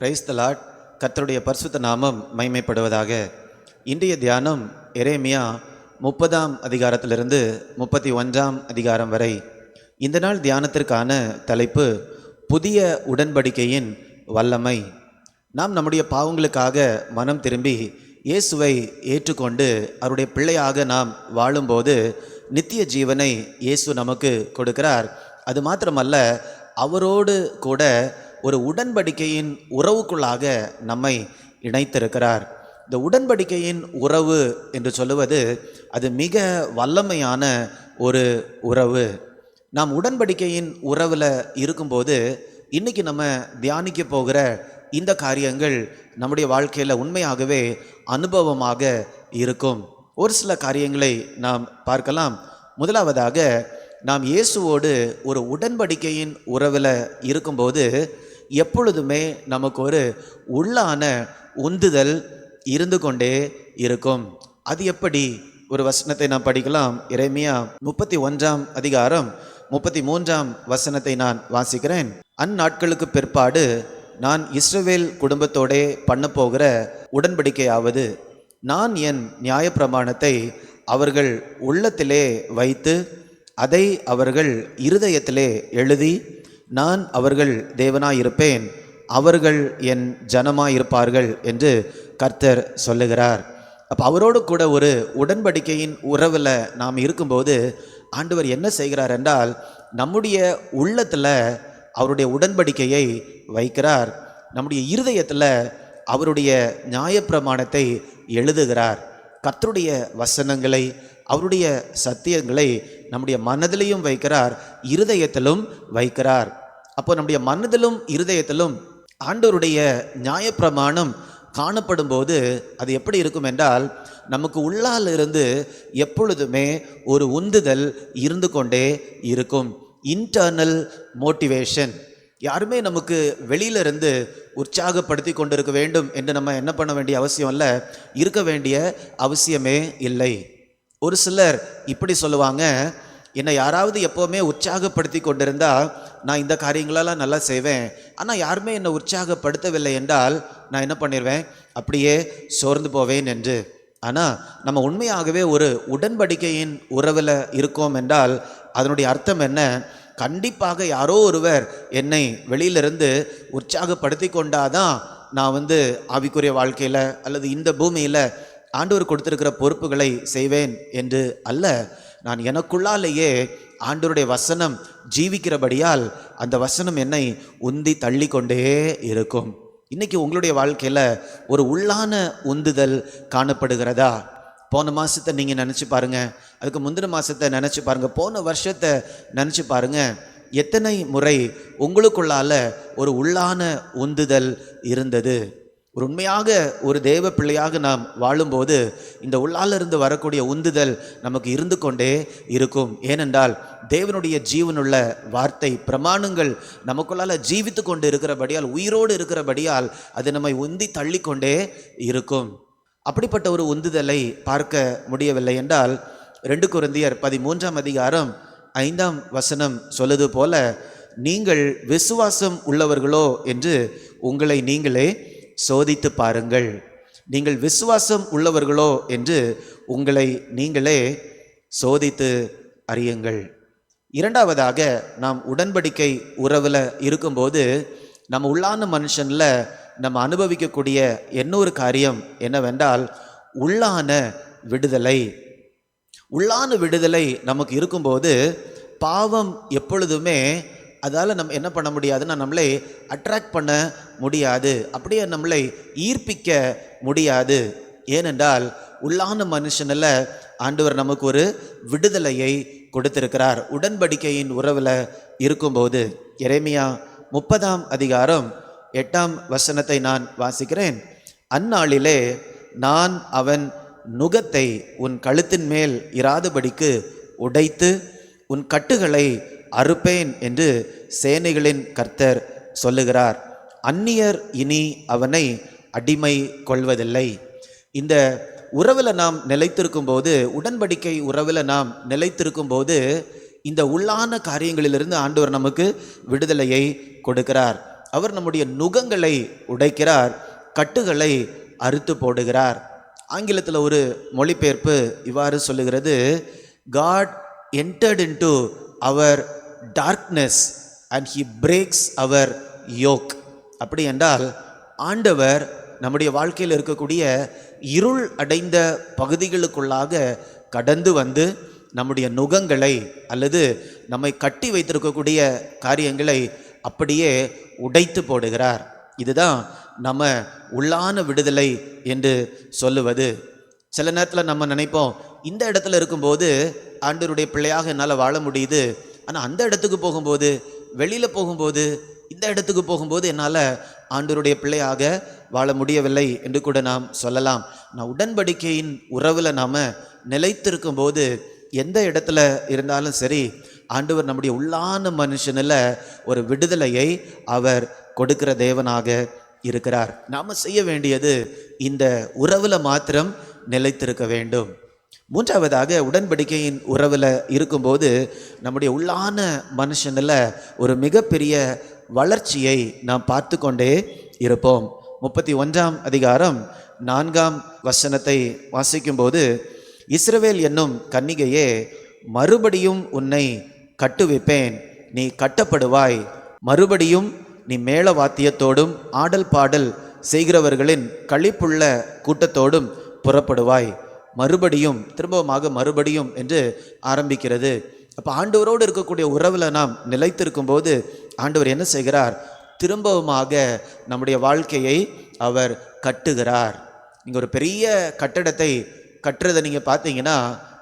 Praise the Lord. கர்த்தருடைய பரிசுத்த நாமம் மகிமைப்படுவதாக. இன்றைய தியானம் எரேமியா 30ஆம் அதிகாரத்திலிருந்து 31ஆம் அதிகாரம் வரை. இந்த நாள் தியானத்திற்கான தலைப்பு புதிய உடன்படிக்கையின் வல்லமை. நாம் நம்முடைய பாவங்களுக்காக மனம் திரும்பி இயேசுவை ஏற்றுக்கொண்டு அவருடைய பிள்ளையாக நாம் வாழும்போது நித்திய ஜீவனை இயேசு நமக்கு கொடுக்கிறார். அது மாத்திரமல்ல, அவரோடு கூட ஒரு உடன்படிக்கையின் உறவுக்குள்ளாக நம்மை இணைத்திருக்கிறார். இந்த உடன்படிக்கையின் உறவு என்று சொல்லுவது அது மிக வல்லமையான ஒரு உறவு. நாம் உடன்படிக்கையின் உறவில் இருக்கும்போது இன்றைக்கி நம்ம தியானிக்க போகிற இந்த காரியங்கள் நம்முடைய வாழ்க்கையில் உண்மையாகவே அனுபவமாக இருக்கும். ஒரு சில காரியங்களை நாம் பார்க்கலாம். முதலாவதாக, நாம் இயேசுவோடு ஒரு உடன்படிக்கையின் உறவில் இருக்கும்போது எப்பொழுதுமே நமக்கு ஒரு உள்ளான உந்துதல் இருந்து கொண்டே இருக்கும். அது எப்படி? ஒரு வசனத்தை நாம் படிக்கலாம். எரேமியா 31ஆம் அதிகாரம் 33ஆம் வசனத்தை நான் வாசிக்கிறேன். அந்நாட்களுக்கு பிற்பாடு நான் இஸ்ரவேல் குடும்பத்தோடே பண்ண போகிற உடன்படிக்கையாவது, நான் என் நியாயப்பிரமாணத்தை அவர்கள் உள்ளத்திலே வைத்து அதை அவர்கள் இருதயத்திலே எழுதி, நான் அவர்கள் தேவனாயிருப்பேன், அவர்கள் என் ஜனமாயிருப்பார்கள் என்று கர்த்தர் சொல்லுகிறார். அப்போ அவரோடு கூட ஒரு உடன்படிக்கையின் உறவில் நாம் இருக்கும்போது ஆண்டவர் என்ன செய்கிறார் என்றால், நம்முடைய உள்ளத்தில் அவருடைய உடன்படிக்கையை வைக்கிறார், நம்முடைய இருதயத்தில் அவருடைய நியாயப்பிரமாணத்தை எழுதுகிறார். கர்த்தருடைய வசனங்களை, அவருடைய சத்தியங்களை நம்முடைய மனதிலையும் வைக்கிறார், இருதயத்திலும் வைக்கிறார். அப்போ நம்முடைய மனதிலும் இருதயத்திலும் ஆண்டவருடைய நியாயப்பிரமாணம் காணப்படும் போது அது எப்படி இருக்கும் என்றால், நமக்கு உள்ளால் இருந்து எப்பொழுதுமே ஒரு உந்துதல் இருந்து கொண்டே இருக்கும். Internal motivation. யாருமே நமக்கு வெளியிலிருந்து உற்சாகப்படுத்தி கொண்டிருக்க வேண்டும் என்று நம்ம என்ன பண்ண வேண்டிய அவசியம் இல்லை, இருக்க வேண்டிய அவசியமே இல்லை. ஒரு சிலர் இப்படி சொல்லுவாங்க, என்னை யாராவது எப்போவுமே உற்சாகப்படுத்தி கொண்டிருந்தா நான் இந்த காரியங்களெல்லாம் நல்லா செய்வேன், ஆனால் யாருமே என்னை உற்சாகப்படுத்தவில்லை என்றால் நான் என்ன பண்ணிடுவேன், அப்படியே சோர்ந்து போவேன் என்று. ஆனால் நம்ம உண்மையாகவே ஒரு உடன்படிக்கையின் உறவில் இருக்கோம் என்றால் அதனுடைய அர்த்தம் என்ன? கண்டிப்பாக யாரோ ஒருவர் என்னை வெளியிலிருந்து உற்சாகப்படுத்தி கொண்டாதான் நான் ஆவிக்குரிய வாழ்க்கையில் அல்லது இந்த பூமியில் ஆண்டவர் கொடுத்திருக்கிற பொறுப்புகளை செய்வேன் என்று அல்ல. நான் எனக்குள்ளாலேயே ஆண்டவருடைய வசனம் ஜீவிக்கிறபடியால் அந்த வசனம் என்னை உந்தி தள்ளி கொண்டே இருக்கும். இன்றைக்கி உங்களுடைய வாழ்க்கையில் ஒரு உள்ளான உந்துதல் காணப்படுகிறதா? போன மாதத்தை நீங்கள் நினச்சி பாருங்கள், அதுக்கு முந்தின மாதத்தை நினச்சி பாருங்கள், போன வருஷத்தை நினச்சி பாருங்கள். எத்தனை முறை உங்களுக்குள்ளால ஒரு உள்ளான உந்துதல் இருந்தது? ஒரு உண்மையாக ஒரு தேவ பிள்ளையாக நாம் வாழும்போது இந்த உள்ளாலிருந்து வரக்கூடிய உந்துதல் நமக்கு இருந்து கொண்டே இருக்கும். ஏனென்றால் தேவனுடைய ஜீவனுள்ள வார்த்தை பிரமாணங்கள் நமக்குள்ளால் ஜீவித்து கொண்டு இருக்கிறபடியால், உயிரோடு இருக்கிறபடியால் அது நம்மை உந்தி தள்ளி கொண்டே இருக்கும். அப்படிப்பட்ட ஒரு உந்துதலை பார்க்க முடியவில்லை என்றால் 2 கொரிந்தியர் 13ஆம் அதிகாரம் 5ஆம் வசனம் சொல்லுது போல, நீங்கள் விசுவாசம் உள்ளவர்களோ என்று உங்களை நீங்களே சோதித்து பாருங்கள். நீங்கள் விசுவாசம் உள்ளவர்களோ என்று உங்களை நீங்களே சோதித்து அறியுங்கள். இரண்டாவதாக, நாம் உடன்படிக்கை உறவில் இருக்கும்போது நம்ம உள்ளான மனுஷனில் நம்ம அனுபவிக்கக்கூடிய இன்னொரு காரியம் என்னவென்றால் உள்ளான விடுதலை. உள்ளான விடுதலை நமக்கு இருக்கும்போது பாவம் எப்பொழுதுமே அதால் நம்ம என்ன பண்ண முடியாதுன்னா நம்மளை அட்ராக்ட் பண்ண முடியாது, அப்படியே நம்மளை ஈர்ப்பிக்க முடியாது. ஏனென்றால் உள்ளான மனுஷனில் ஆண்டவர் நமக்கு ஒரு விடுதலையை கொடுத்திருக்கிறார் உடன்படிக்கையின் உறவில் இருக்கும்போது. எரேமியா 30ஆம் அதிகாரம் 8ஆம் வசனத்தை நான் வாசிக்கிறேன். அந்நாளிலே நான் அவன் நுகத்தை உன் கழுத்தின் மேல் இராதபடிக்கு உடைத்து உன் கட்டுகளை அறுப்பேன் என்று சேனைகளின் கர்த்தர் சொல்லுகிறார். அந்நியர் இனி அவனை அடிமை கொள்வதில்லை. இந்த உறவில் நாம் நிலைத்திருக்கும் போது, உடன்படிக்கை உறவில் நாம் நிலைத்திருக்கும் போது இந்த உள்ளான காரியங்களிலிருந்து ஆண்டவர் நமக்கு விடுதலையை கொடுக்கிறார். அவர் நம்முடைய நுகங்களை உடைக்கிறார், கட்டுகளை அறுத்து போடுகிறார். ஆங்கிலத்தில் ஒரு மொழிபெயர்ப்பு இவ்வாறு சொல்லுகிறது, God entered into our darkness and he breaks our yoke. அப்படி என்றால் ஆண்டவர் நம்முடைய வாழ்க்கையில் இருக்கக்கூடிய இருள் அடைந்த பகுதிகளுக்குள்ளாக கடந்து வந்து நம்முடைய நுகங்களை அல்லது நம்மை கட்டி வைத்திருக்கக்கூடிய காரியங்களை அப்படியே உடைத்து போடுகிறார். இதுதான் நம்ம உள்ளான விடுதலை என்று சொல்லுவது. சில நேரத்தில் நம்ம நினைப்போம், இந்த இடத்துல இருக்கும்போது ஆண்டவருடைய பிள்ளையாக என்னால் வாழ முடியுது, ஆனால் அந்த இடத்துக்கு போகும்போது, வெளியில் போகும்போது, இந்த இடத்துக்கு போகும்போது என்னால் ஆண்டவருடைய பிள்ளையாக வாழ முடியவில்லை என்று கூட நாம் சொல்லலாம். நான் உடன்படிக்கையின் உறவில் நாம் நிலைத்திருக்கும் போது எந்த இடத்துல இருந்தாலும் சரி, ஆண்டவர் நம்முடைய உள்ளான மனுஷனில் ஒரு விடுதலையை அவர் கொடுக்கிற தேவனாக இருக்கிறார். நாம் செய்ய வேண்டியது இந்த உறவில் மாத்திரம் நிலைத்திருக்க வேண்டும். மூன்றாவதாக, உடன்படிக்கையின் உறவில் இருக்கும்போது நம்முடைய உள்ளான மனுஷனில் ஒரு மிகப்பெரிய வளர்ச்சியை நாம் பார்த்து கொண்டே இருப்போம். 31ஆம் அதிகாரம் 4ஆம் வசனத்தை வாசிக்கும்போது, இஸ்ரவேல் என்னும் கன்னிகையே, மறுபடியும் உன்னை கட்டுவிப்பேன், நீ கட்டப்படுவாய். மறுபடியும் நீ மேள வாத்தியத்தோடும் ஆடல் பாடல் செய்கிறவர்களின் களிப்புள்ள கூட்டத்தோடும் புறப்படுவாய். மறுபடியும், திரும்பவுமாக மறுபடியும் என்று ஆரம்பிக்கிறது. அப்போ ஆண்டவரோடு இருக்கக்கூடிய உறவில் நாம் நிலைத்திருக்கும் போது ஆண்டவர் என்ன செய்கிறார்? திரும்பவுமாக நம்முடைய வாழ்க்கையை அவர் கட்டுகிறார். நீங்கள் ஒரு பெரிய கட்டடத்தை கட்டுறதை நீங்கள் பார்த்தீங்கன்னா,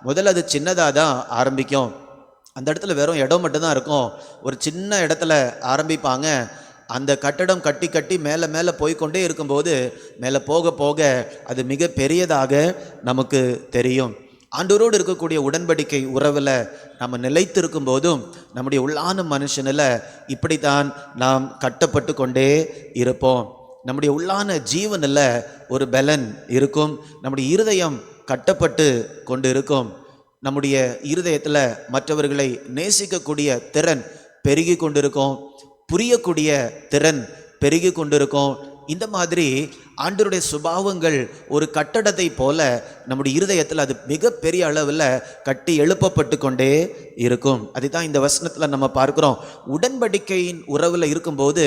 முதல்ல அது சின்னதாக தான் ஆரம்பிக்கும். அந்த இடத்துல வெறும் இடம் மட்டும்தான் இருக்கும். ஒரு சின்ன இடத்துல ஆரம்பிப்பாங்க. அந்த கட்டடம் கட்டி கட்டி மேலே மேலே போய்கொண்டே இருக்கும்போது மேலே போக போக அது மிக பெரியதாக நமக்கு தெரியும். ஆண்டவரோடு இருக்கக்கூடிய உடன்படிக்கை உறவில் நம்ம நிலைத்திருக்கும் போதும் நம்முடைய உள்ளான மனுஷனில் இப்படித்தான் நாம் கட்டப்பட்டு கொண்டே இருப்போம். நம்முடைய உள்ளான ஜீவனில் ஒரு பலன் இருக்கும். நம்முடைய இருதயம் கட்டப்பட்டு கொண்டு இருக்கும். நம்முடைய இருதயத்தில் மற்றவர்களை நேசிக்கக்கூடிய திறன் பெருகி கொண்டிருக்கும். புரியக்கூடிய திறன் பெருகி கொண்டிருக்கும். இந்த மாதிரி ஆண்டவருடைய சுபாவங்கள் ஒரு கட்டடத்தை போல நம்முடைய இருதயத்தில் அது மிகப்பெரிய அளவில் கட்டி எழுப்பப்பட்டு கொண்டே இருக்கும். அதுதான் இந்த வசனத்தில் நம்ம பார்க்கிறோம். உடன்படிக்கையின் உறவில் இருக்கும்போது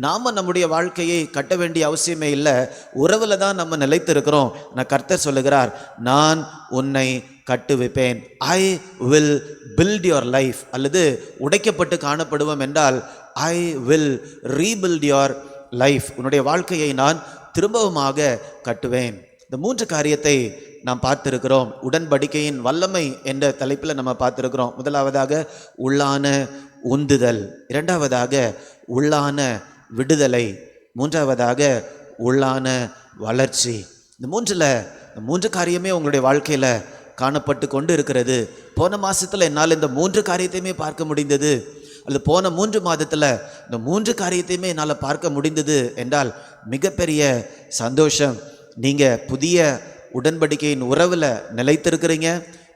நாம் நம்முடைய வாழ்க்கையை கட்ட வேண்டிய அவசியமே இல்லை. உறவில் தான் நம்ம நிலைத்து இருக்கிறோம். நான் கர்த்தர் சொல்லுகிறார், நான் உன்னை கட்டுவிப்பேன். I will build your life. அல்லது உடைக்கப்பட்டு காணப்படுவோம் என்றால் I will rebuild your life. உன்னுடைய வாழ்க்கையை நான் திரும்பவுமாக கட்டுவேன். இந்த 3 காரியத்தை நாம் பார்த்திருக்கிறோம். உடன்படிக்கையின் வல்லமை என்ற தலைப்பில் நம்ம பார்த்திருக்கிறோம். முதலாவதாக உள்ளான உந்துதல், இரண்டாவதாக உள்ளான விடுதலை, மூன்றாவதாக உள்ளான வளர்ச்சி. இந்த 3 காரியமே உங்களுடைய வாழ்க்கையில் காணப்பட்டு கொண்டு இருக்கிறது. போன மாதத்தில் என்னால் இந்த 3 காரியத்தையுமே பார்க்க முடிந்தது, அல்லது போன 3 மாதத்தில் இந்த 3 காரியத்தையுமே என்னால் பார்க்க முடிந்தது என்றால் மிகப்பெரிய சந்தோஷம். நீங்கள் புதிய உடன்படிக்கையின் உறவில் நிலைத்திருக்கிறீங்க.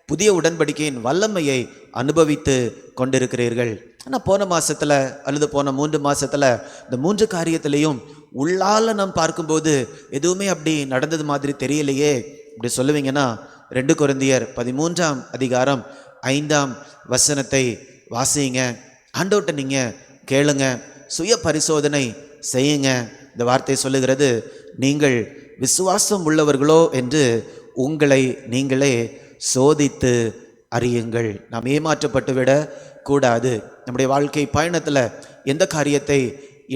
புதிய உடன்படிக்கையின் வல்லமையை அனுபவித்து கொண்டிருக்கிறீர்கள். ஆனால் போன மாதத்தில் அல்லது போன 3 மாதத்தில் இந்த 3 காரியத்திலையும் உள்ளால் நாம் பார்க்கும்போது எதுவுமே அப்படி நடந்தது மாதிரி தெரியலையே. இப்படி சொல்லுவீங்கன்னா 2 கொரிந்தியர் 13ஆம் அதிகாரம் 5ஆம் வசனத்தை வாசிங்க. ஆண்டவர்கிட்ட நீங்கள் கேளுங்க, சுய பரிசோதனை செய்யுங்க. இந்த வார்த்தை சொல்லுகிறது, நீங்கள் விசுவாசம் உள்ளவர்களோ என்று உங்களை நீங்களே சோதித்து அறியுங்கள். நாம் ஏமாற்றப்பட்டு விட கூடாது. நம்முடைய வாழ்க்கை பயணத்தில் எந்த காரியத்தை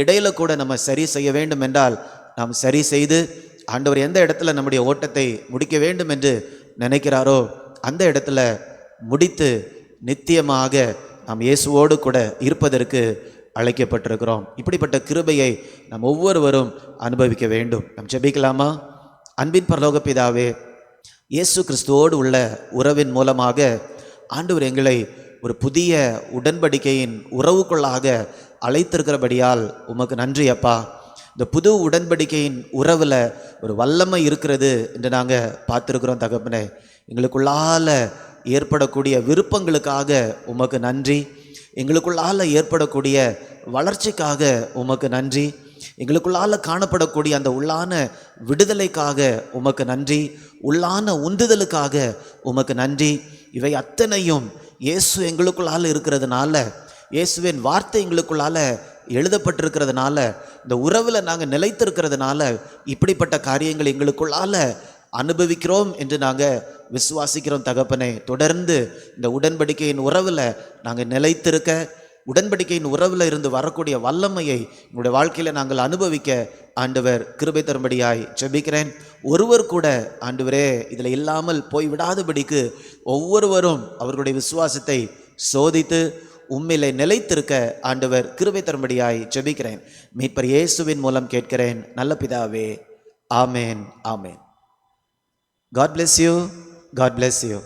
இடையில கூட நம்ம சரி செய்ய வேண்டும் என்றால் நாம் சரி செய்து ஆண்டவர் எந்த இடத்துல நம்முடைய ஓட்டத்தை முடிக்க வேண்டும் என்று நினைக்கிறாரோ அந்த இடத்துல முடித்து நித்தியமாக நாம் இயேசுவோடு கூட இருப்பதற்கு அழைக்கப்பட்டிருக்கிறோம். இப்படிப்பட்ட கிருபையை நாம் ஒவ்வொருவரும் அனுபவிக்க வேண்டும். நாம் ஜெபிக்கலாமா? அன்பின் பரலோக பிதாவே, இயேசு கிறிஸ்துவோடு உள்ள உறவின் மூலமாக ஆண்டவர் எங்களை ஒரு புதிய உடன்படிக்கையின் உறவுக்குள்ளாக அழைத்திருக்கிறபடியால் உமக்கு நன்றி அப்பா. இந்த புது உடன்படிக்கையின் உறவில் ஒரு வல்லமை இருக்கிறது என்று நாங்கள் பார்த்துருக்குறோம் தகப்பனே. எங்களுக்குள்ளால ஏற்படக்கூடிய விருப்பங்களுக்காக உமக்கு நன்றி. எங்களுக்குள்ளால ஏற்படக்கூடிய வளர்ச்சிக்காக உமக்கு நன்றி. எங்களுக்குள்ளால காணப்படக்கூடிய அந்த உள்ளான விடுதலைக்காக உமக்கு நன்றி. உள்ளான உந்துதலுக்காக உமக்கு நன்றி. இவை அத்தனையும் இயேசு எங்களுக்குள்ளால இருக்கிறதுனால, இயேசுவின் வார்த்தை எங்களுக்குள்ளால எழுதப்பட்டிருக்கிறதுனால, இந்த உறவில் நாங்கள் நிலைத்திருக்கிறதுனால இப்படிப்பட்ட காரியங்கள் எங்களுக்குள்ளால அனுபவிக்கிறோம் என்று நாங்கள் விசுவாசிக்கிறோம் தகப்பனே. தொடர்ந்து இந்த உடன்படிக்கையின் உறவில் நாங்கள் நிலைத்திருக்க, உடன்படிக்கையின் உறவில் இருந்து வரக்கூடிய வல்லமையை எங்களுடைய வாழ்க்கையில் நாங்கள் அனுபவிக்க ஆண்டவர் கிருபை தரும்படியாய் ஜெபிக்கிறேன். ஒருவர் கூட ஆண்டவரே இதில் இல்லாமல் போய்விடாதபடிக்கு ஒவ்வொருவரும் அவர்களுடைய விசுவாசத்தை சோதித்து உம்மிலே நிலைத்திருக்க ஆண்டவர் கிருபை தரும்படியாய் ஜெபிக்கிறேன். மீட்பர் இயேசுவின் மூலம் கேட்கிறேன் நல்ல பிதாவே, ஆமேன், ஆமேன். God bless you. God bless you.